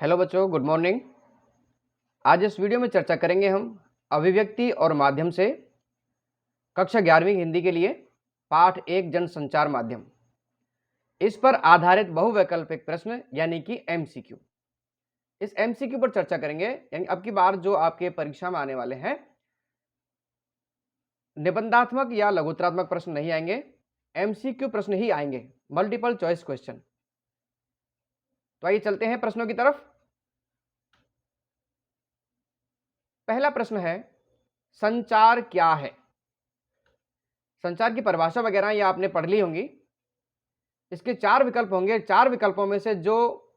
Hello बच्चों, good morning. आज इस वीडियो में चर्चा करेंगे हम अभिव्यक्ति और माध्यम से कक्षा 11वीं हिंदी के लिए पाठ 1 जनसंचार माध्यम, इस पर आधारित बहुवैकल्पिक प्रश्न यानी कि एमसीक्यू। इस एमसीक्यू पर चर्चा करेंगे, यानी अब की बार जो आपके परीक्षा में आने वाले हैं, निबंधात्मक या लघुत्तरात्मक प्रश्न नहीं आएंगे, एमसीक्यू प्रश्न ही आएंगे, मल्टीपल चॉइस क्वेश्चन। तो आइए चलते हैं प्रश्नों की तरफ। पहला प्रश्न है, संचार क्या है? संचार की परिभाषा वगैरह ये आपने पढ़ ली होंगी। इसके 4 विकल्प होंगे, 4 विकल्पों में से जो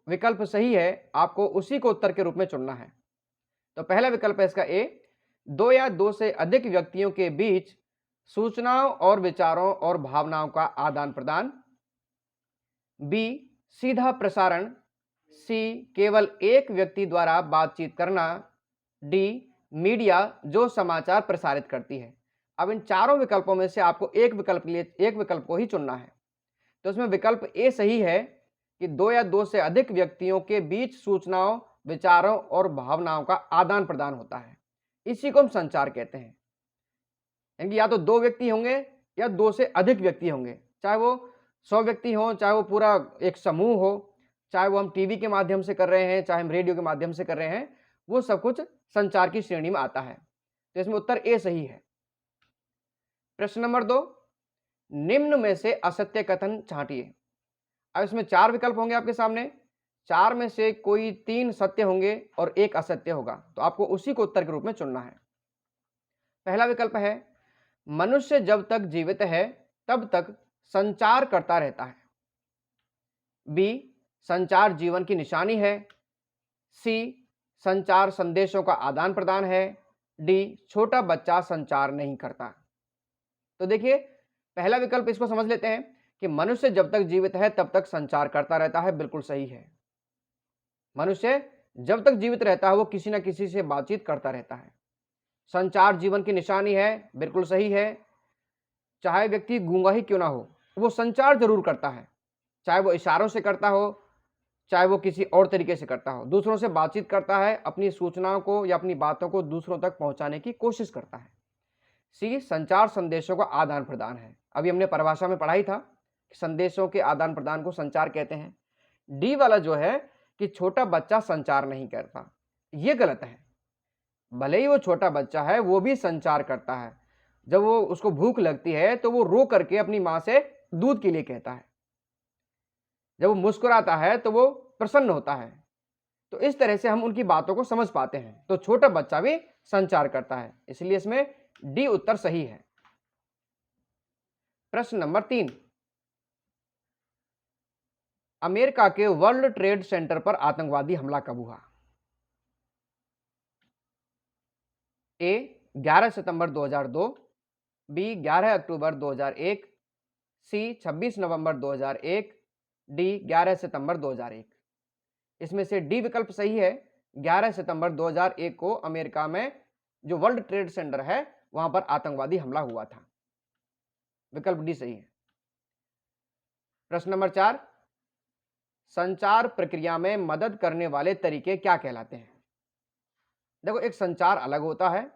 विकल्प सही है आपको उसी को उत्तर के रूप में चुनना है। तो पहला विकल्प है इसका ए, 2 या 2 से अधिक व्यक्तियों के बीच सूचनाओं और विचारों और भावनाओं का आदान प्रदान। बी, सीधा प्रसारण। सी, केवल एक व्यक्ति द्वारा बातचीत करना। डी, मीडिया जो समाचार प्रसारित करती है। अब इन चारों विकल्पों में से आपको एक विकल्प को ही चुनना है। तो इसमें विकल्प ए सही है कि 2 या 2 से अधिक व्यक्तियों के बीच सूचनाओं, विचारों और भावनाओं का आदान प्रदान होता है। इसी को हम संचार कहते हैं। यानी या तो 2 व्यक्ति होंगे या 2 से अधिक व्यक्ति होंगे, चाहे वो 100 व्यक्ति हो, चाहे वो पूरा एक समूह हो, चाहे वो हम टीवी के माध्यम से कर रहे हैं, चाहे हम रेडियो के माध्यम से कर रहे हैं, वो सब कुछ संचार की श्रेणी में आता है। तो इसमें उत्तर ए सही है। प्रश्न नंबर 2, निम्न में से असत्य कथन छांटिए। अब इसमें 4 विकल्प होंगे आपके सामने, 4 में से कोई 3 सत्य होंगे और 1 असत्य होगा, तो आपको उसी को उत्तर के रूप में चुनना है। पहला विकल्प है, मनुष्य जब तक जीवित है तब तक संचार करता रहता है। बी, संचार जीवन की निशानी है। सी, संचार संदेशों का आदान प्रदान है। डी, छोटा बच्चा संचार नहीं करता। तो देखिए, पहला विकल्प इसको समझ लेते हैं कि मनुष्य जब तक जीवित है तब तक संचार करता रहता है, बिल्कुल सही है। मनुष्य जब तक जीवित रहता है वो किसी न किसी से बातचीत करता रहता है। संचार जीवन की निशानी है, बिल्कुल सही है। चाहे व्यक्ति गूंगा ही क्यों ना हो, वो संचार जरूर करता है, चाहे वो इशारों से करता हो, चाहे वो किसी और तरीके से करता हो, दूसरों से बातचीत करता है, अपनी सूचनाओं को या अपनी बातों को दूसरों तक पहुंचाने की कोशिश करता है। सी, संचार संदेशों का आदान प्रदान है। अभी हमने परिभाषा में पढ़ा ही था कि संदेशों के आदान प्रदान को संचार कहते हैं। डी वाला जो है कि छोटा बच्चा संचार नहीं करता, ये गलत है। भले ही वो छोटा बच्चा है, वो भी संचार करता है। जब वो उसको भूख लगती है तो वो रो करके अपनी मां से दूध के लिए कहता है। जब वो मुस्कुराता है तो वो प्रसन्न होता है। तो इस तरह से हम उनकी बातों को समझ पाते हैं। तो छोटा बच्चा भी संचार करता है, इसलिए इसमें डी उत्तर सही है। प्रश्न नंबर 3, अमेरिका के वर्ल्ड ट्रेड सेंटर पर आतंकवादी हमला कब हुआ? ए, 11 सितंबर 2002। बी, 11 अक्टूबर 2001। सी, 26 नवंबर 2001। डी, 11 सितंबर 2001। इसमें से डी विकल्प सही है। 11 सितंबर 2001 को अमेरिका में जो वर्ल्ड ट्रेड सेंटर है वहां पर आतंकवादी हमला हुआ था। विकल्प डी सही है। प्रश्न नंबर 4, संचार प्रक्रिया में मदद करने वाले तरीके क्या कहलाते हैं? देखो, एक संचार अलग होता है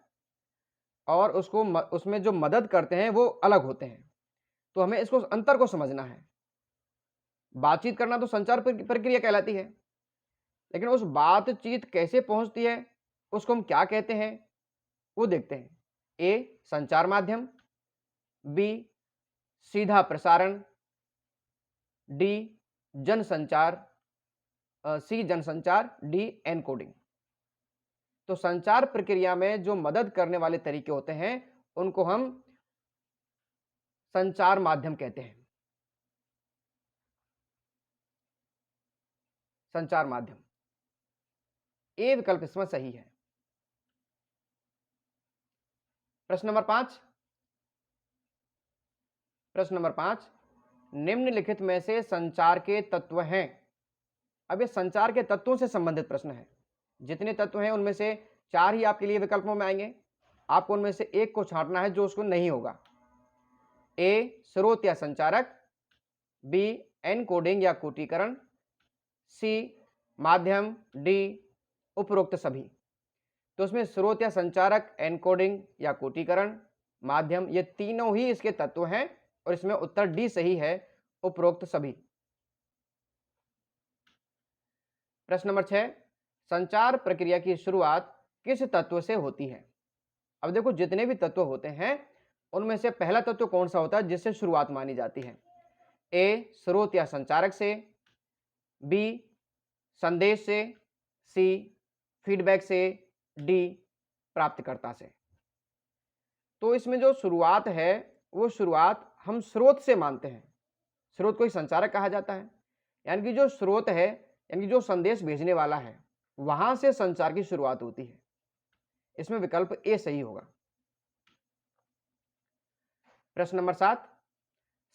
और उसमें जो मदद करते हैं वो अलग होते हैं। तो हमें इसको अंतर को समझना है। बातचीत करना तो संचार प्रक्रिया कहलाती है, लेकिन उस बातचीत कैसे पहुंचती है, उसको हम क्या कहते हैं, वो देखते हैं। ए, संचार माध्यम। बी, सीधा प्रसारण। डी, जनसंचार। सी, जनसंचार। D, encoding. तो संचार प्रक्रिया में जो मदद करने वाले तरीके होते हैं उनको हम संचार माध्यम कहते हैं। संचार माध्यम, ए विकल्प इसमें सही है। प्रश्न नंबर 5, निम्नलिखित में से संचार के तत्व हैं। अब ये संचार के तत्वों से संबंधित प्रश्न है। जितने तत्व हैं उनमें से 4 ही आपके लिए विकल्पों में आएंगे। आपको उनमें से एक को छांटना है जो उसको नहीं होगा। ए, स्रोत या संचारक। बी, एनकोडिंग या कोटीकरण। सी, माध्यम, डी उपरोक्त सभी। तो उसमें स्रोत या संचारक, एनकोडिंग या कोटिकरण, माध्यम, ये तीनों ही इसके तत्व हैं और इसमें उत्तर डी सही है, उपरोक्त सभी। प्रश्न नंबर 6, संचार प्रक्रिया की शुरुआत किस तत्व से होती है? अब देखो जितने भी तत्व होते हैं उनमें से पहला तत्व कौन सा होता है जिससे शुरुआत मानी जाती है? ए स्रोत या संचारक से, बी संदेश से, सी फीडबैक से, डी प्राप्तकर्ता से। तो इसमें जो शुरुआत है वो शुरुआत हम स्रोत से मानते हैं। स्रोत को ही संचारक कहा जाता है, यानी कि जो स्रोत है यानी जो संदेश भेजने वाला है वहां से संचार की शुरुआत होती है। इसमें विकल्प ए सही होगा। प्रश्न नंबर 7,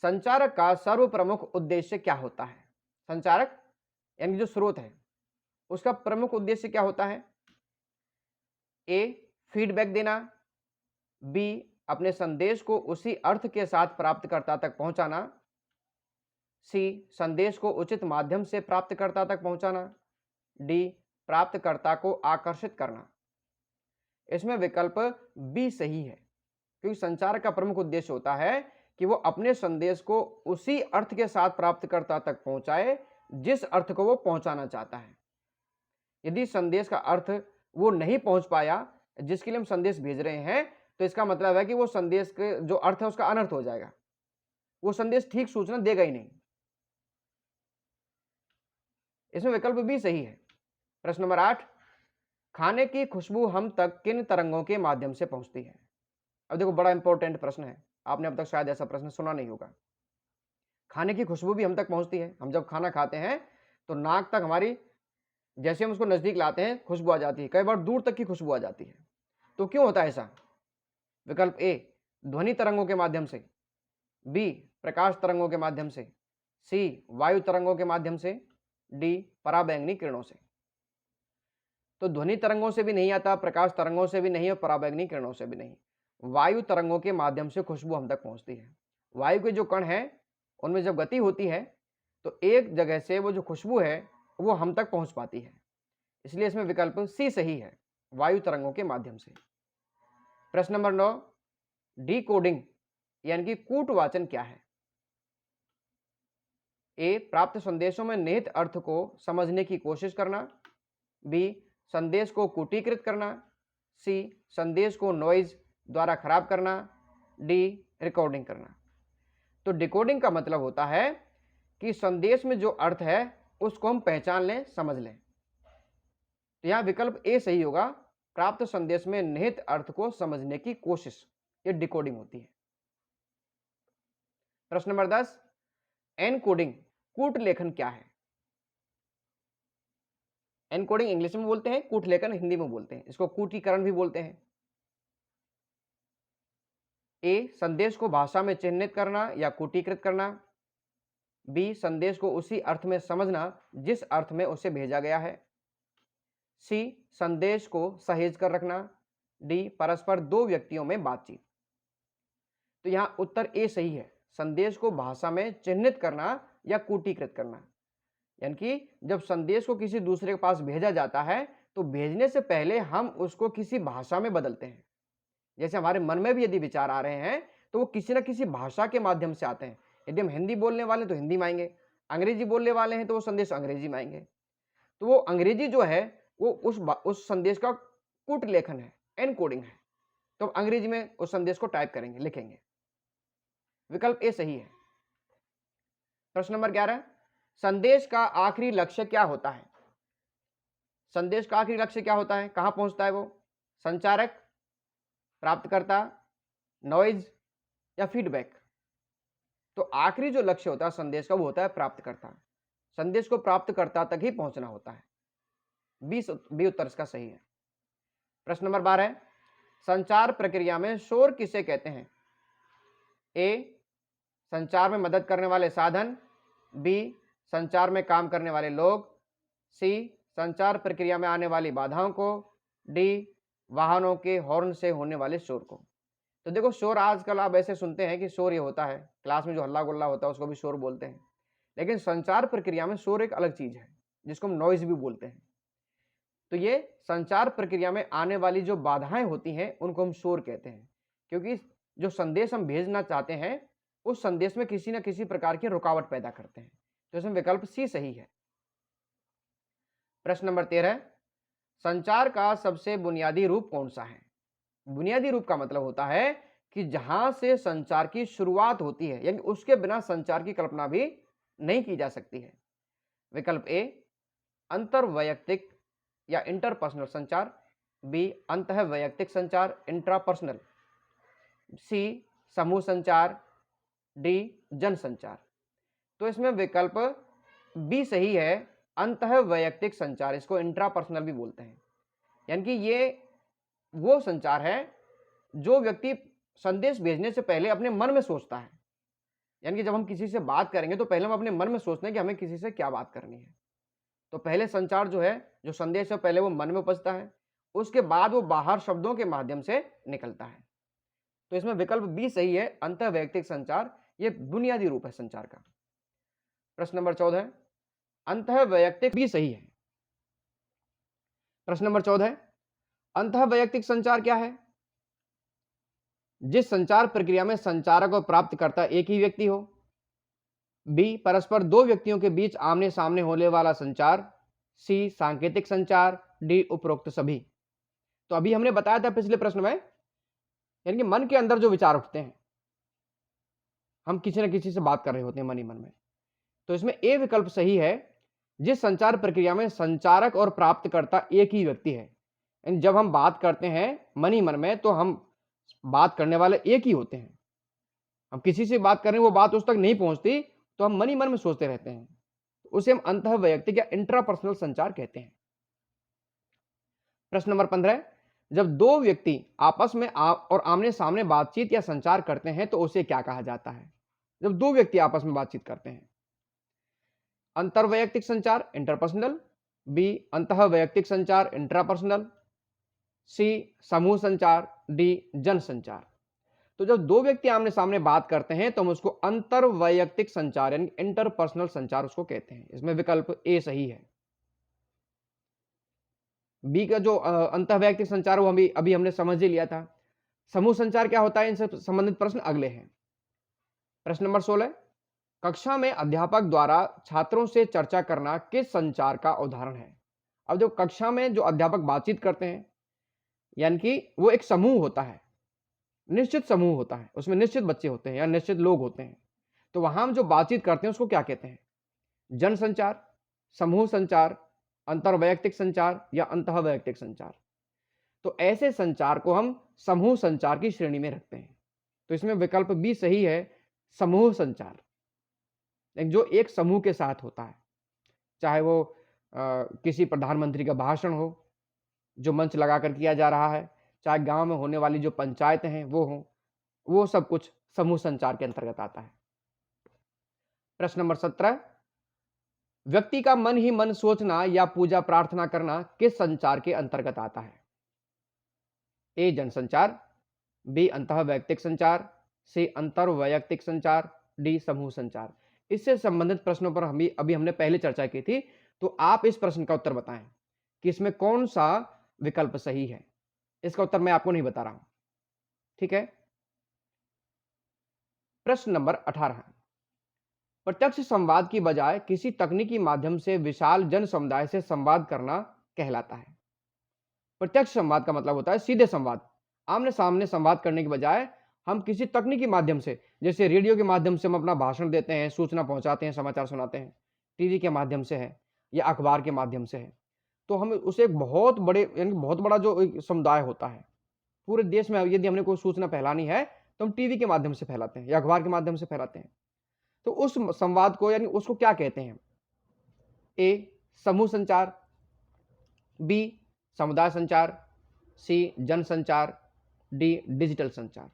संचारक का सर्व प्रमुख उद्देश्य क्या होता है? संचारक यानी जो स्रोत है उसका प्रमुख उद्देश्य क्या होता है? ए फीडबैक देना, बी अपने संदेश को उसी अर्थ के साथ प्राप्तकर्ता तक पहुंचाना, सी संदेश को उचित माध्यम से प्राप्तकर्ता तक पहुंचाना, डी प्राप्तकर्ता को आकर्षित करना। इसमें विकल्प बी सही है, क्योंकि संचार का प्रमुख उद्देश्य होता है कि वो अपने संदेश को उसी अर्थ के साथ प्राप्तकर्ता तक पहुंचाए जिस अर्थ को वो पहुंचाना चाहता है। यदि संदेश का अर्थ वो नहीं पहुंच पाया जिसके लिए हम संदेश भेज रहे हैं, तो इसका मतलब है कि वो संदेश के जो अर्थ है उसका अनर्थ हो जाएगा, वो संदेश ठीक सूचना देगा ही नहीं। इसमें विकल्प भी सही है। प्रश्न नंबर 8, खाने की खुशबू हम तक किन तरंगों के माध्यम से पहुंचती है? अब देखो बड़ा इंपॉर्टेंट प्रश्न है, आपने अब तक शायद ऐसा प्रश्न सुना नहीं होगा। खाने की खुशबू भी हम तक पहुंचती है। हम जब खाना खाते हैं तो नाक तक हमारी, जैसे हम उसको नजदीक लाते हैं खुशबू आ जाती है, कई बार दूर तक की खुशबू आ जाती है। तो क्यों होता है ऐसा? विकल्प ए ध्वनि तरंगों के माध्यम से, बी प्रकाश तरंगों के माध्यम से, सी वायु तरंगों के माध्यम से, डी पराबैंगनी किरणों से। तो ध्वनि तरंगों से भी नहीं आता, प्रकाश तरंगों से भी नहीं और पराबैंगनी किरणों से भी नहीं, वायु तरंगों के माध्यम से खुशबू हम तक पहुंचती है। वायु के जो कण हैं उनमें जब गति होती है तो एक जगह से वो जो खुशबू है वो हम तक पहुंच पाती है। इसलिए इसमें विकल्प सी सही है, वायु तरंगों के माध्यम से। प्रश्न नंबर 9, डी कोडिंग यानी कि कूटवाचन क्या है? ए प्राप्त संदेशों में निहित अर्थ को समझने की कोशिश करना, बी संदेश को कूटीकृत करना, सी संदेश को नॉइज द्वारा खराब करना, डी रिकॉर्डिंग करना। तो डिकोडिंग का मतलब होता है कि संदेश में जो अर्थ है उसको हम पहचान लें, समझ लें। तो यहां विकल्प ए सही होगा, प्राप्त संदेश में निहित अर्थ को समझने की कोशिश, ये डिकोडिंग होती है। प्रश्न नंबर 10, एनकोडिंग कूट लेखन क्या है? एनकोडिंग इंग्लिश में बोलते हैं, कूट लेखन हिंदी में बोलते हैं, इसको कूटीकरण भी बोलते हैं। ए संदेश को भाषा में चिह्नित करना या कूटीकृत करना, बी संदेश को उसी अर्थ में समझना जिस अर्थ में उसे भेजा गया है, सी संदेश को सहेज कर रखना, डी परस्पर दो व्यक्तियों में बातचीत। तो यहां उत्तर ए सही है, संदेश को भाषा में चिह्नित करना या कूटीकृत करना। यानी कि जब संदेश को किसी दूसरे के पास भेजा जाता है तो भेजने से पहले हम उसको किसी भाषा में बदलते हैं। जैसे हमारे मन में भी यदि विचार आ रहे हैं तो वो किसी न किसी भाषा के माध्यम से आते हैं। यदि हम हिंदी बोलने वाले हैं तो हिंदी में आएंगे, अंग्रेजी बोलने वाले हैं तो वो संदेश अंग्रेजी में आएंगे। तो वो अंग्रेजी जो है वो उस संदेश का कूट लेखन है, एनकोडिंग है। तो अंग्रेजी में उस संदेश को टाइप करेंगे, लिखेंगे। विकल्प ए सही है। प्रश्न नंबर 11, संदेश का आखिरी लक्ष्य क्या होता है? संदेश का आखिरी लक्ष्य क्या होता है, कहां पहुंचता है वो? संचारक, प्राप्तकर्ता, नॉइज या फीडबैक? तो आखिरी जो लक्ष्य होता है संदेश का वो होता है प्राप्तकर्ता। संदेश को प्राप्तकर्ता तक ही पहुंचना होता है। बी उत्तर इसका सही है। प्रश्न नंबर 12, संचार प्रक्रिया में शोर किसे कहते हैं? ए संचार में मदद करने वाले साधन, बी संचार में काम करने वाले लोग, सी संचार प्रक्रिया में आने वाली बाधाओं को, डी वाहनों के हॉर्न से होने वाले शोर को। तो देखो शोर आजकल आप ऐसे सुनते हैं कि शोर ये होता है, क्लास में जो हल्ला गुल्ला होता है उसको भी शोर बोलते हैं, लेकिन संचार प्रक्रिया में शोर एक अलग चीज है। जिसको हम नॉइज भी बोलते हैं। तो ये संचार प्रक्रिया में आने वाली जो बाधाएं होती हैं उनको हम शोर कहते हैं, क्योंकि जो संदेश हम भेजना चाहते हैं उस संदेश में किसी न किसी प्रकार की रुकावट पैदा करते हैं। तो इसमें विकल्प सी सही है। प्रश्न नंबर 13, संचार का सबसे बुनियादी रूप कौन सा है? बुनियादी रूप का मतलब होता है कि जहां से संचार की शुरुआत होती है, यानी उसके बिना संचार की कल्पना भी नहीं की जा सकती है। विकल्प ए, अंतरवैयक्तिक या इंटरपर्सनल संचार, बी, अंतःवैयक्तिक संचार इंट्रापर्सनल, सी, समूह संचार, डी, जन संचार। तो इसमें विकल्प बी सही है, अंतःवैयक्तिक संचार, इसको इंट्रापर्सनल भी बोलते हैं। यानी कि ये वो संचार है जो व्यक्ति संदेश भेजने से पहले अपने मन में सोचता है। यानी कि जब हम किसी से बात करेंगे तो पहले हम अपने मन में सोचते हैं कि हमें किसी से क्या बात करनी है। तो पहले संचार जो है, जो संदेश है, पहले वो मन में उपजता है, उसके बाद वो बाहर शब्दों के माध्यम से निकलता है। तो इसमें विकल्प बी सही है, अंतःवैयक्तिक संचार, ये बुनियादी रूप है संचार का। प्रश्न नंबर 14, अंतःवैयक्तिक भी सही है। प्रश्न नंबर 14, अंतःवैयक्तिक संचार क्या है? जिस संचार प्रक्रिया में संचारक और प्राप्तकर्ता एक ही व्यक्ति हो। बी, परस्पर दो व्यक्तियों के बीच आमने सामने होने वाला संचार। सी, सांकेतिक संचार। डी, उपरोक्त सभी। तो अभी हमने बताया था पिछले प्रश्न में, यानी कि मन के अंदर जो विचार उठते हैं, हम किसी न किसी से बात कर रहे होते हैं मन ही मन में। तो इसमें ए विकल्प सही है, जिस संचार प्रक्रिया में संचारक और प्राप्तकर्ता एक ही व्यक्ति है। यानी जब हम बात करते हैं मन ही मन में, तो हम बात करने वाले एक ही होते हैं। हम किसी से बात कर रहे हैं, वो बात उस तक नहीं पहुंचती, तो हम मन ही मन में सोचते रहते हैं। उसे हम अंतःवैयक्तिक या इंट्रापर्सनल संचार कहते हैं। प्रश्न नंबर 15, जब दो व्यक्ति आपस में और आमने सामने बातचीत या संचार करते हैं तो उसे क्या कहा जाता है? जब दो व्यक्ति आपस में बातचीत करते हैं, अंतर्वैयक्तिक संचार इंटरपर्सनल, बी, अंतःवैयक्तिक संचार इंट्रापर्सनल, सी, समूह संचार, डी, जन संचार। तो जब दो व्यक्ति आमने सामने बात करते हैं तो हम उसको अंतर्वैयक्तिक संचार यानी इंटरपर्सनल संचार उसको कहते हैं। इसमें विकल्प ए सही है। बी का जो अंतःवैयक्तिक संचार वो अभी हमने समझ ही लिया था। समूह संचार क्या होता है, इनसे संबंधित प्रश्न अगले हैं। प्रश्न नंबर 16, कक्षा में अध्यापक द्वारा छात्रों से चर्चा करना किस संचार का उदाहरण है? अब जो कक्षा में जो अध्यापक बातचीत करते हैं, यानी कि वो एक समूह होता है, निश्चित समूह होता है, उसमें निश्चित बच्चे होते हैं या निश्चित लोग होते हैं। तो वहां हम जो बातचीत करते हैं उसको क्या कहते हैं? जन संचार, समूह संचार, अंतर्वैयक्तिक संचार या अंतःवैयक्तिक संचार। तो ऐसे संचार को हम समूह संचार की श्रेणी में रखते हैं। तो इसमें विकल्प बी सही है, समूह संचार, जो एक समूह के साथ होता है। चाहे वो किसी प्रधानमंत्री का भाषण हो जो मंच लगाकर किया जा रहा है, चाहे गांव में होने वाली जो पंचायतें हैं वो हो, वो सब कुछ समूह संचार के अंतर्गत आता है। प्रश्न नंबर 17, व्यक्ति का मन ही मन सोचना या पूजा प्रार्थना करना किस संचार के अंतर्गत आता है? ए, जनसंचार, बी, अंतःवैयक्तिक संचार, सी, अंतर्वैयक्तिक संचार, डी, समूह संचार। इससे संबंधित प्रश्नों पर अभी हमने पहले चर्चा की थी। तो आप इस प्रश्न का उत्तर बताएं कि इसमें कौन सा विकल्प सही है। इसका उत्तर मैं आपको नहीं बता रहा हूं, ठीक है। प्रश्न नंबर 18, प्रत्यक्ष संवाद की बजाय किसी तकनीकी माध्यम से विशाल जन समुदाय से संवाद करना कहलाता है। प्रत्यक्ष संवाद का मतलब होता है सीधे संवाद, आमने सामने संवाद करने के बजाय हम किसी तकनीकी माध्यम से, जैसे रेडियो के माध्यम से हम अपना भाषण देते हैं, सूचना पहुंचाते हैं, समाचार सुनाते हैं, टीवी के माध्यम से है या अखबार के माध्यम से है, तो हम उसे एक बहुत बड़े यानी बहुत बड़ा जो एक समुदाय होता है पूरे देश में, यदि हमने कोई सूचना फैलानी है तो हम टीवी के माध्यम से फैलाते हैं या अखबार के माध्यम से फैलाते हैं। तो उस संवाद को यानी उसको क्या कहते हैं? ए, समूह संचार, बी, समुदाय संचार, सी, जन संचार, डी, डिजिटल संचार।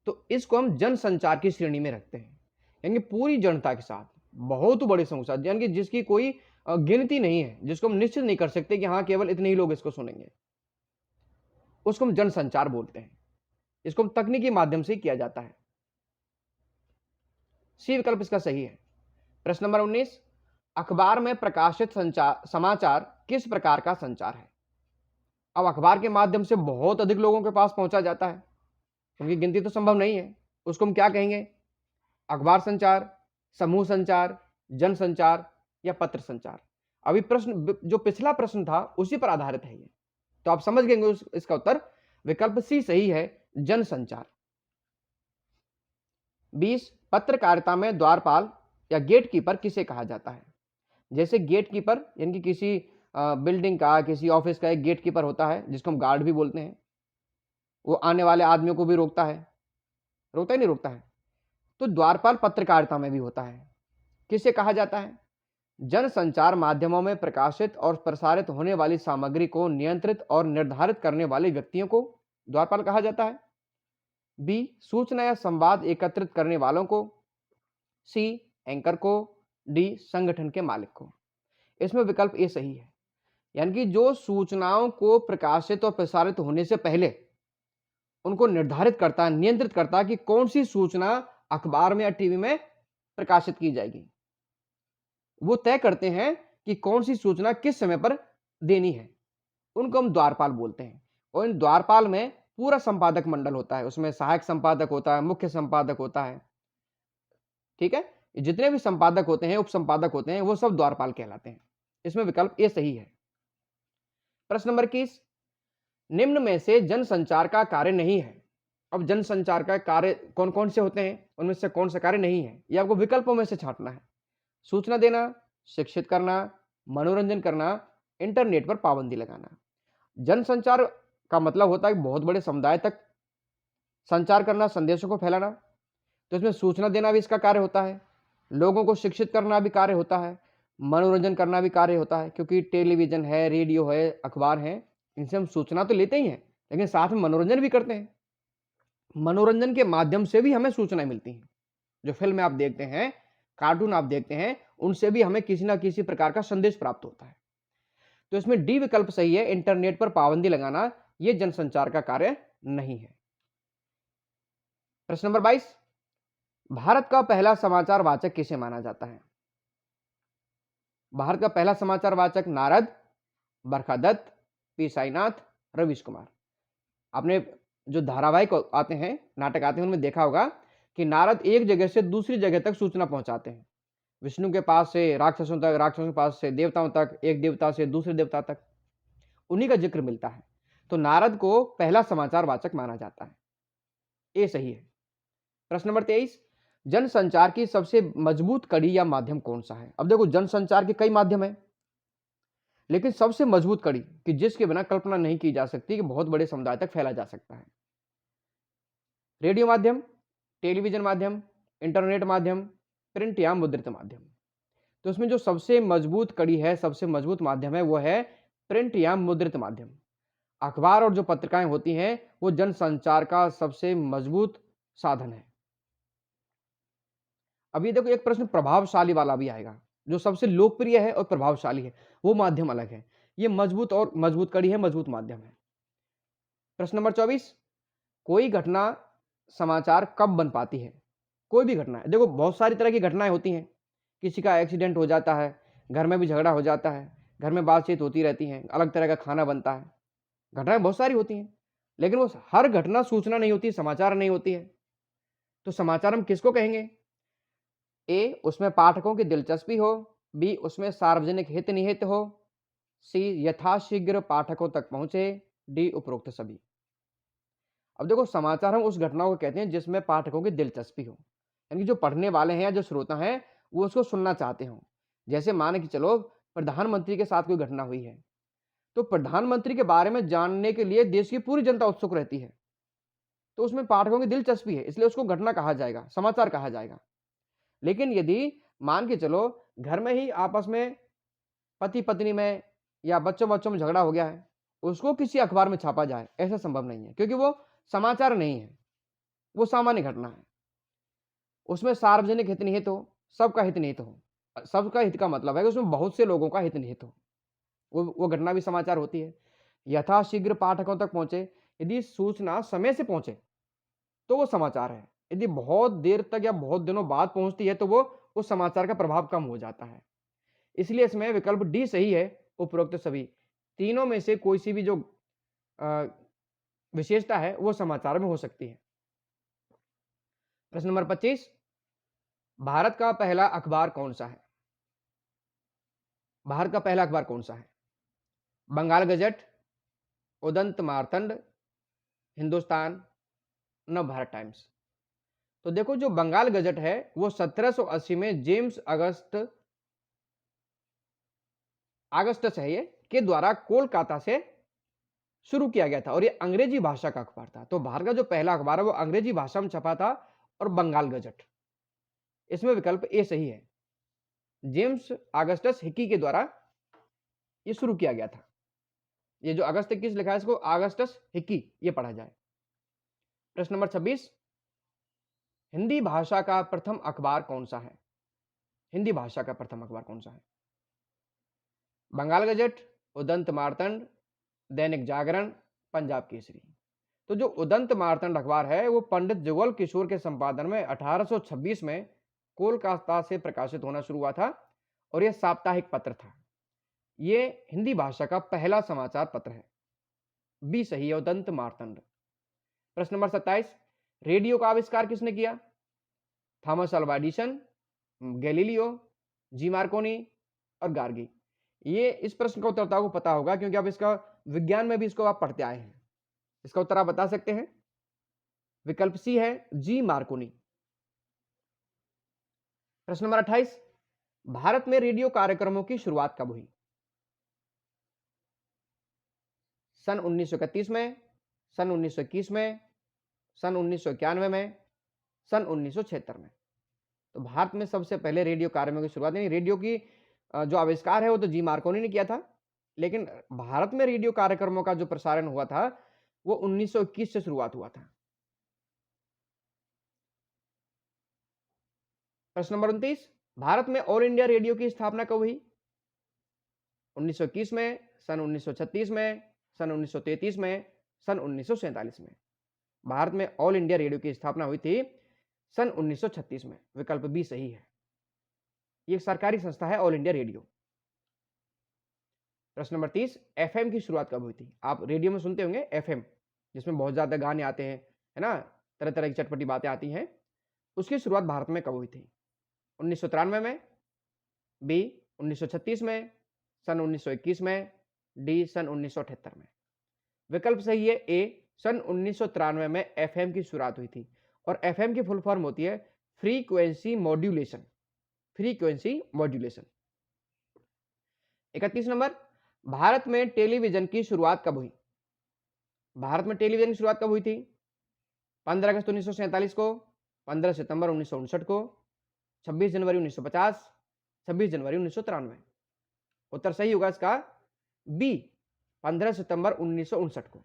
तो इसको हम जन संचार की श्रेणी में रखते हैं, यानी पूरी जनता के साथ, बहुत बड़े समूह के साथ, यानी कि जिसकी कोई गिनती नहीं है, जिसको हम निश्चित नहीं कर सकते कि हाँ केवल इतने ही लोग इसको सुनेंगे, उसको हम जन संचार बोलते हैं। इसको हम तकनीकी माध्यम से किया जाता है। सी विकल्प इसका सही है। प्रश्न नंबर 19, अखबार में प्रकाशित समाचार किस प्रकार का संचार है? अब अखबार के माध्यम से बहुत अधिक लोगों के पास पहुंचा जाता है, उनकी गिनती तो संभव नहीं है। उसको हम क्या कहेंगे? अखबार संचार, समूह संचार, जन संचार या पत्र संचार? अभी प्रश्न जो पिछला प्रश्न था उसी पर आधारित है ये, तो आप समझ गए इसका उत्तर विकल्प सी सही है, जन संचार। 20 पत्रकारिता में द्वारपाल या गेटकीपर किसे कहा जाता है? जैसे गेटकीपर यानी कि किसी बिल्डिंग का, किसी ऑफिस का एक गेटकीपर होता है जिसको हम गार्ड भी बोलते हैं, वो आने वाले आदमियों को भी रोकता है, रोकता ही नहीं रोकता है। तो द्वारपाल पत्रकारिता में भी होता है, किसे कहा जाता है? जनसंचार माध्यमों में प्रकाशित और प्रसारित होने वाली सामग्री को नियंत्रित और निर्धारित करने वाले व्यक्तियों को द्वारपाल कहा जाता है। बी सूचना या संवाद एकत्रित करने वालों को। सी एंकर को। डी संगठन के मालिक को। इसमें विकल्प ए सही है, यानी कि जो सूचनाओं को प्रकाशित और प्रसारित होने से पहले उनको निर्धारित करता है, नियंत्रित करता है कि कौन सी सूचना अखबार में या टीवी में प्रकाशित की जाएगी। वो तय करते हैं कि कौन सी सूचना किस समय पर देनी है, उनको हम द्वारपाल बोलते हैं। और इन द्वारपाल में पूरा संपादक मंडल होता है, उसमें सहायक संपादक होता है, मुख्य संपादक होता है, ठीक है। जितने भी संपादक होते हैं, उप संपादक होते हैं, वो सब द्वारपाल कहलाते हैं। इसमें विकल्प ए सही है। प्रश्न नंबर 21, निम्न में से जनसंचार का कार्य नहीं है। अब जनसंचार का कार्य कौन कौन से होते हैं, उनमें से कौन सा कार्य नहीं है, ये आपको विकल्पों में से छांटना है। सूचना देना, शिक्षित करना, मनोरंजन करना, इंटरनेट पर पाबंदी लगाना। जनसंचार का मतलब होता है बहुत बड़े समुदाय तक संचार करना, संदेशों को फैलाना। तो इसमें सूचना देना भी इसका कार्य होता है, लोगों को शिक्षित करना भी कार्य होता है, मनोरंजन करना भी कार्य होता है, क्योंकि टेलीविजन है, रेडियो है, अखबार है, इनसे हम सूचना तो लेते ही हैं, लेकिन साथ में मनोरंजन भी करते हैं। मनोरंजन के माध्यम से भी हमें सूचनाएं मिलती हैं। जो फिल्म आप देखते हैं, कार्टून आप देखते हैं, उनसे भी हमें किसी ना किसी प्रकार का संदेश प्राप्त होता है। तो इसमें डी विकल्प सही है, इंटरनेट पर पाबंदी लगाना यह जनसंचार का कार्य नहीं है। प्रश्न नंबर 22, भारत का पहला समाचार वाचक किसे माना जाता है? भारत का पहला समाचार वाचक नारद, बरखादत्त, पी साईनाथ, रवीश कुमार। आपने जो धारावाहिक आते हैं, नाटक आते हैं, उनमें देखा होगा कि नारद एक जगह से दूसरी जगह तक सूचना पहुंचाते हैं। विष्णु के पास से राक्षसों तक, राक्षसों के पास से देवताओं तक, एक देवता से दूसरे देवता तक, उन्हीं का जिक्र मिलता है। तो नारद को पहला समाचार वाचक माना जाता है, ये सही है। प्रश्न नंबर 23, जनसंचार की सबसे मजबूत कड़ी या माध्यम कौन सा है? अब देखो, जनसंचार के कई माध्यम है, लेकिन सबसे मजबूत कड़ी कि जिसके बिना कल्पना नहीं की जा सकती कि बहुत बड़े समुदाय तक फैला जा सकता है। रेडियो माध्यम, टेलीविजन माध्यम, इंटरनेट माध्यम, प्रिंट या मुद्रित माध्यम। तो इसमें जो सबसे मजबूत कड़ी है, सबसे मजबूत माध्यम है, वो है प्रिंट या मुद्रित माध्यम। अखबार और जो पत्रिकाएं होती हैं, वो जनसंचार का सबसे मजबूत साधन है। अभी देखो, एक प्रश्न प्रभावशाली वाला भी आएगा। जो सबसे लोकप्रिय है और प्रभावशाली है, वो माध्यम अलग है। ये मजबूत और मजबूत कड़ी है, मजबूत माध्यम है। प्रश्न नंबर 24, कोई घटना समाचार कब बन पाती है? कोई भी घटना है, देखो बहुत सारी तरह की घटनाएं होती हैं। किसी का एक्सीडेंट हो जाता है, घर में भी झगड़ा हो जाता है, घर में बातचीत होती रहती है, अलग तरह का खाना बनता है, घटनाएं बहुत सारी होती हैं, लेकिन वो हर घटना सूचना नहीं होती, समाचार नहीं होती है। तो समाचार हम किसको कहेंगे? ए उसमें पाठकों की दिलचस्पी हो, बी उसमें सार्वजनिक हित निहित हो, सी यथाशीघ्र पाठकों तक पहुंचे, डी उपरोक्त सभी। अब देखो, समाचार हम उस घटना को कहते हैं जिसमें पाठकों की दिलचस्पी हो, यानी जो पढ़ने वाले हैं या जो श्रोता हैं वो उसको सुनना चाहते हो। जैसे मान के चलो, प्रधानमंत्री के साथ कोई घटना हुई है, तो प्रधानमंत्री के बारे में जानने के लिए देश की पूरी जनता उत्सुक रहती है, तो उसमें पाठकों की दिलचस्पी है, इसलिए उसको घटना कहा जाएगा, समाचार कहा जाएगा। लेकिन यदि मान के चलो घर में ही आपस में पति पत्नी में या बच्चों बच्चों में झगड़ा हो गया है, उसको किसी अखबार में छापा जाए, ऐसा संभव नहीं है, क्योंकि वो समाचार नहीं है, वो सामान्य घटना है। उसमें सार्वजनिक हित निहित हो, सबका हित निहित हो। सबका हित का मतलब है कि उसमें बहुत से लोगों का हित निहित हो, वो घटना भी समाचार होती है। यथाशीघ्र पाठकों तक पहुंचे, यदि सूचना समय से पहुंचे तो वो समाचार है। यदि बहुत देर तक या बहुत दिनों बाद पहुंचती है तो वो उस समाचार का प्रभाव कम हो जाता है। इसलिए इसमें विकल्प डी सही है। उपरोक्त सभी तीनों में से कोई सी भी जो विशेषता है वो समाचार में हो सकती है। प्रश्न नंबर 25, भारत का पहला अखबार कौन सा है? भारत का पहला अखबार कौन सा है? Bengal Gazette, Udant Martand, Hindustan, Navbharat Times. तो देखो जो बंगाल गजट है वो 1780 में जेम्स अगस्टस है ये के द्वारा कोलकाता से शुरू किया गया था और ये अंग्रेजी भाषा का अखबार था। तो भारत का जो पहला अखबार है वो अंग्रेजी भाषा में छपा था और बंगाल गजट। इसमें विकल्प ए सही है। जेम्स अगस्टस हिकी के द्वारा ये शुरू किया गया था। ये जो अगस्त 21 लिखा है इसको अगस्टस हिकी ये पढ़ा जाए। प्रश्न नंबर 26, हिंदी भाषा का प्रथम अखबार कौन सा है? हिंदी भाषा का प्रथम अखबार कौन सा है? बंगाल गजट, उदंत मार्तंड, दैनिक जागरण, पंजाब केसरी। तो जो उदंत मार्तंड अखबार है वो पंडित जुगल किशोर के संपादन में 1826 में कोलकाता से प्रकाशित होना शुरू हुआ था और यह साप्ताहिक पत्र था। ये हिंदी भाषा का पहला समाचार पत्र है। बी सही है, उदंत मार्तंड। प्रश्न नंबर 27, रेडियो का आविष्कार किसने किया? थॉमस अल्वा एडिसन, गैलीलियो, जी मार्कोनी और गार्गी। ये इस प्रश्न का उत्तर तो आपको पता होगा क्योंकि आप इसका विज्ञान में भी इसको आप पढ़ते आए हैं। इसका उत्तर आप बता सकते हैं। विकल्प सी है जी मार्कोनी। प्रश्न नंबर 28, भारत में रेडियो कार्यक्रमों की शुरुआत कब हुई? सन 1931 में, सन 1921 में, सन 1991 में, सन 1976 में। तो भारत में सबसे पहले रेडियो कार्यक्रमों की शुरुआत यानी रेडियो की जो आविष्कार है वो तो जी मार्कोनी ने किया था, लेकिन भारत में रेडियो कार्यक्रमों का जो प्रसारण हुआ था वो 1921 से शुरुआत हुआ था। प्रश्न नंबर 29, भारत में ऑल इंडिया रेडियो की स्थापना कब हुई? 1921 में, सन 1936 में, सन 1933 में, सन 1947 में। भारत में ऑल इंडिया रेडियो की स्थापना हुई थी सन 1936 में। विकल्प बी सही है। ये एक सरकारी संस्था है ऑल इंडिया रेडियो। प्रश्न नंबर 30, एफएम की शुरुआत कब हुई थी? आप रेडियो में सुनते होंगे एफएम, जिसमें बहुत ज्यादा गाने आते हैं, है ना, तरह तरह की चटपटी बातें आती हैं। उसकी शुरुआत भारत में कब हुई थी? 1993 में, बी 1936 में, सन 1921 में, डी सन 1978 में। विकल्प सही है ए, सन 1993 में एफएम की शुरुआत हुई थी और एफएम की फुल फॉर्म होती है frequency modulation. Frequency modulation. 31 number, Bharat में टेलीविजन की शुरुआत कब हुई? भारत में टेलीविजन की शुरुआत कब हुई थी? 15 अगस्त 1947 को, 15 सितंबर 1959 को, 26 जनवरी 1950, 26 जनवरी 1993। उत्तर सही होगा इसका बी, 15 सितंबर 1959 को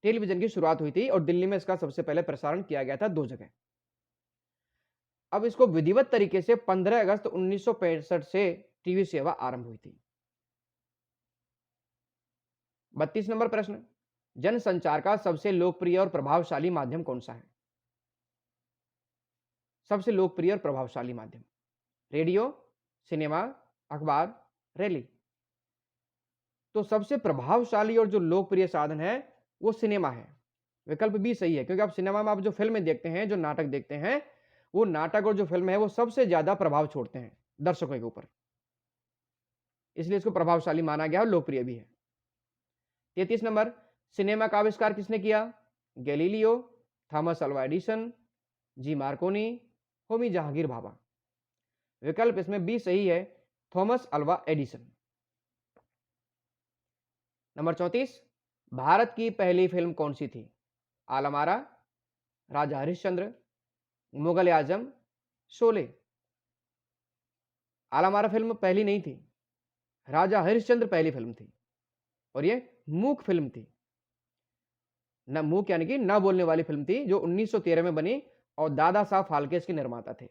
टेलीविजन की शुरुआत हुई थी और दिल्ली में इसका सबसे पहले प्रसारण किया गया था 2 जगह। अब इसको विधिवत तरीके से 15 अगस्त 1965 से टीवी सेवा आरंभ हुई थी। 32 नंबर प्रश्न, जनसंचार का सबसे लोकप्रिय और प्रभावशाली माध्यम कौन सा है? सबसे लोकप्रिय और प्रभावशाली माध्यम, रेडियो, सिनेमा, अखबार, रैली। तो सबसे प्रभावशाली और जो लोकप्रिय साधन है वो सिनेमा है। विकल्प बी सही है क्योंकि आप सिनेमा में आप जो फिल्में देखते हैं, जो नाटक देखते हैं, वो नाटक और जो फिल्म है वो सबसे ज्यादा प्रभाव छोड़ते हैं दर्शकों के ऊपर, इसलिए इसको प्रभावशाली माना गया और लोकप्रिय भी है। 33 नंबर, सिनेमा का आविष्कार किसने किया? गैलीलियो, थॉमस अल्वा एडिसन, जी मार्कोनी, होमी जहांगीर भाभा। विकल्प इसमें बी सही है, Thomas Alva Edison. Number 34, Bharat की पहली फिल्म कौन सी थी? आलमारा, राजा हरिश्चंद्र, मुगल आजम, शोले। आलमारा फिल्म पहली नहीं थी, राजा हरिश्चंद्र पहली फिल्म थी और ये मूक फिल्म थी। न मूक यानी कि न बोलने वाली फिल्म थी जो 1913 में बनी और दादा साहब फाल्के इसके निर्माता थे।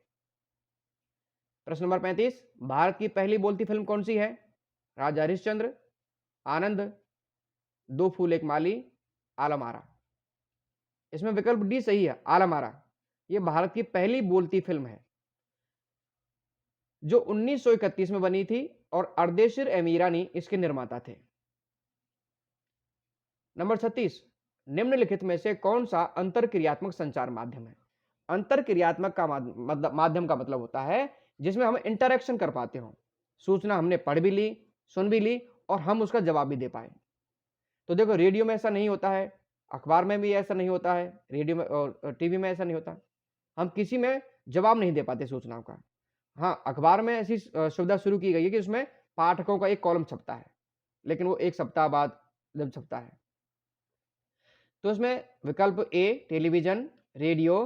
प्रश्न नंबर 35, भारत की पहली बोलती फिल्म कौन सी है? राजा हरिश्चंद्र, आनंद, दो फूल एक माली, आलमारा। इसमें विकल्प डी सही है, आलमारा। यह भारत की पहली बोलती फिल्म है जो 1931 में बनी थी और अर्देशीर एमीरानी इसके निर्माता थे। नंबर 36, निम्नलिखित में से कौन सा अंतरक्रियात्मक संचार माध्यम है? अंतरक्रियात्मक का माध्यम का मतलब होता है जिसमें हम इंटरेक्शन कर पाते हो, सूचना हमने पढ़ भी ली, सुन भी ली और हम उसका जवाब भी दे पाए। तो देखो, रेडियो में ऐसा नहीं होता है, अखबार में भी ऐसा नहीं होता है, रेडियो में और टीवी में ऐसा नहीं होता। हम किसी में जवाब नहीं दे पाते सूचनाओं का। हाँ, अखबार में ऐसी सुविधा शुरू की गई है कि उसमें पाठकों का एक कॉलम छपता है, लेकिन वो 1 सप्ताह बाद जब छपता है। तो इसमें विकल्प ए टेलीविजन, रेडियो,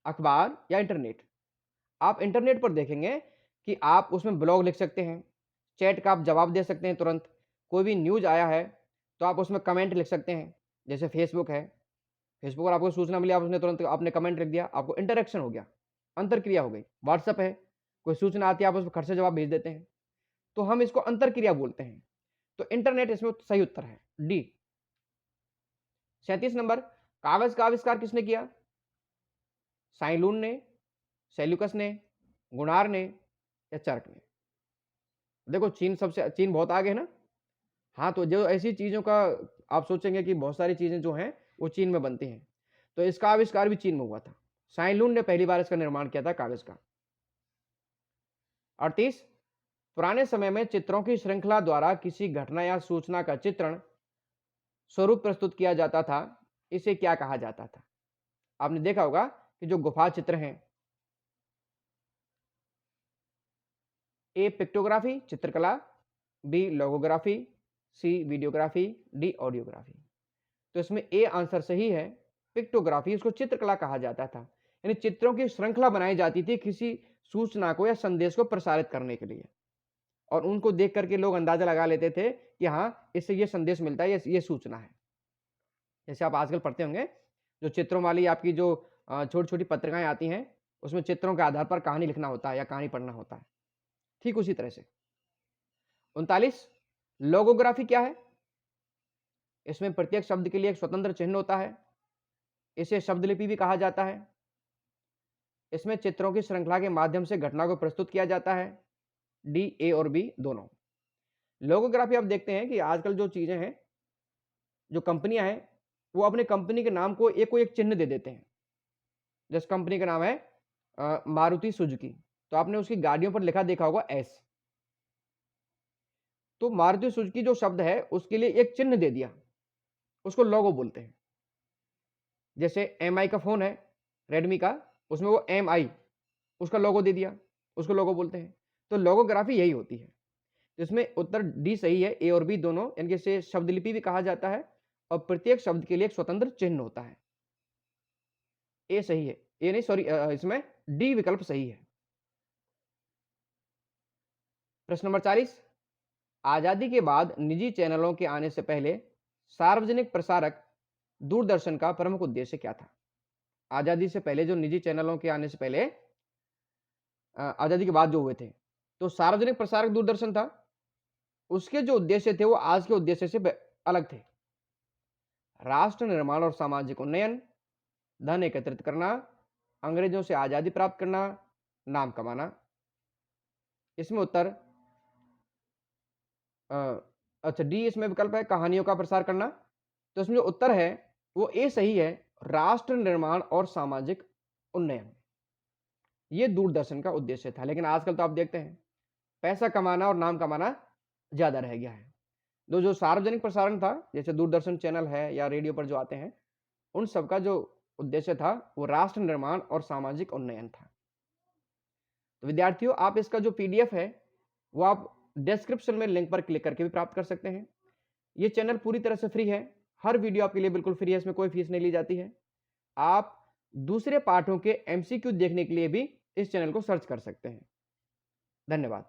अखबार या इंटरनेट। आप इंटरनेट पर देखेंगे कि आप उसमें ब्लॉग लिख सकते हैं, चैट का आप जवाब दे सकते हैं तुरंत। कोई भी न्यूज़ आया है तो आप उसमें कमेंट लिख सकते हैं। जैसे फेसबुक है, फेसबुक पर आपको सूचना मिली, आप उसने तुरंत आपने कमेंट लिख दिया, आपको इंटरेक्शन हो गया, अंतरक्रिया हो गई। व्हाट्सएप है, कोई सूचना आती है, आप उसमें खट से जवाब भेज देते हैं, तो हम इसको अंतरक्रिया बोलते हैं। तो इंटरनेट इसमें सही उत्तर है, डी। 37 नंबर, कागज का आविष्कार किसने किया? साइलून ने, सेल्यूकस ने, गुणार ने या चर्क ने? देखो, चीन बहुत आगे है ना। हाँ, तो जो ऐसी चीजों का आप सोचेंगे कि बहुत सारी चीजें जो हैं वो चीन में बनती हैं, तो इसका आविष्कार भी चीन में हुआ था। साइलून ने पहली बार इसका निर्माण किया था, कागज का। 38, पुराने समय में चित्रों की श्रृंखला द्वारा किसी घटना या सूचना का चित्रण स्वरूप प्रस्तुत किया जाता था, इसे क्या कहा जाता था? आपने देखा होगा कि जो गुफा चित्र हैं, ए पिक्टोग्राफी चित्रकला, बी लोगोग्राफी, सी वीडियोग्राफी, डी ऑडियोग्राफी। तो इसमें ए आंसर सही है, पिक्टोग्राफी। इसको चित्रकला कहा जाता था, यानी चित्रों की श्रृंखला बनाई जाती थी किसी सूचना को या संदेश को प्रसारित करने के लिए, और उनको देख करके लोग अंदाजा लगा लेते थे कि हाँ, इससे ये संदेश मिलता है, ये सूचना है। जैसे आप आजकल पढ़ते होंगे, जो चित्रों वाली आपकी जो छोटी छोटी पत्रिकाएं आती हैं, उसमें चित्रों के आधार पर कहानी लिखना होता है या कहानी पढ़ना होता है, ठीक उसी तरह से। 39, लोगोग्राफी क्या है? इसमें प्रत्येक शब्द के लिए एक स्वतंत्र चिन्ह होता है, इसे शब्दलिपि भी कहा जाता है। इसमें चित्रों की श्रृंखला के माध्यम से घटना को प्रस्तुत किया जाता है, डी, ए और बी दोनों। लोगोग्राफी आप देखते हैं कि आजकल जो चीजें हैं, जो कंपनियां हैं, वो अपने कंपनी के नाम को एक चिन्ह दे देते हैं। जैसे कंपनी का नाम है मारुति सुजुकी, तो आपने उसकी गाड़ियों पर लिखा देखा होगा एस, तो मारुति सुजुकी जो शब्द है उसके लिए एक चिन्ह दे दिया, उसको लोगो बोलते हैं। जैसे MI का फोन है, रेडमी का, उसमें वो MI उसका लोगो दे दिया, उसको लोगो बोलते हैं। तो लोगोग्राफी यही होती है। इसमें उत्तर डी सही है, ए और बी दोनों, यानी इसे शब्दलिपि भी कहा जाता है और प्रत्येक शब्द के लिए एक स्वतंत्र चिन्ह होता है। ए सही है, ए नहीं सॉरी, इसमें डी विकल्प सही है। प्रश्न नंबर 40, आजादी के बाद निजी चैनलों के आने से पहले सार्वजनिक प्रसारक दूरदर्शन का प्रमुख उद्देश्य क्या था? आजादी से पहले, जो निजी चैनलों के आने से पहले, आजादी के बाद जो हुए थे, तो सार्वजनिक प्रसारक दूरदर्शन था। उसके जो उद्देश्य थे वो आज के उद्देश्य से अलग थे। राष्ट्र निर्माण और सामाजिक उन्नयन, धन एकत्रित करना, अंग्रेजों से आजादी प्राप्त करना, नाम कमाना। इसमें उत्तर अच्छा, डी इसमें विकल्प है, कहानियों का प्रसार करना। तो इसमें जो उत्तर है वो ए सही है, राष्ट्र निर्माण और सामाजिक उन्नयन, ये दूरदर्शन का उद्देश्य था। लेकिन आजकल तो आप देखते हैं पैसा कमाना और नाम कमाना ज्यादा रह गया है। तो जो सार्वजनिक प्रसारण था, जैसे दूरदर्शन चैनल है या रेडियो पर जो आते हैं, उन सबका जो उद्देश्य था वो राष्ट्र निर्माण और सामाजिक उन्नयन था। तो विद्यार्थियों, आप इसका जो PDF है वो आप डिस्क्रिप्शन में लिंक पर क्लिक करके भी प्राप्त कर सकते हैं। ये चैनल पूरी तरह से फ्री है, हर वीडियो आपके लिए बिल्कुल फ्री है, इसमें कोई फीस नहीं ली जाती है। आप दूसरे पाठों के MCQ देखने के लिए भी इस चैनल को सर्च कर सकते हैं। धन्यवाद।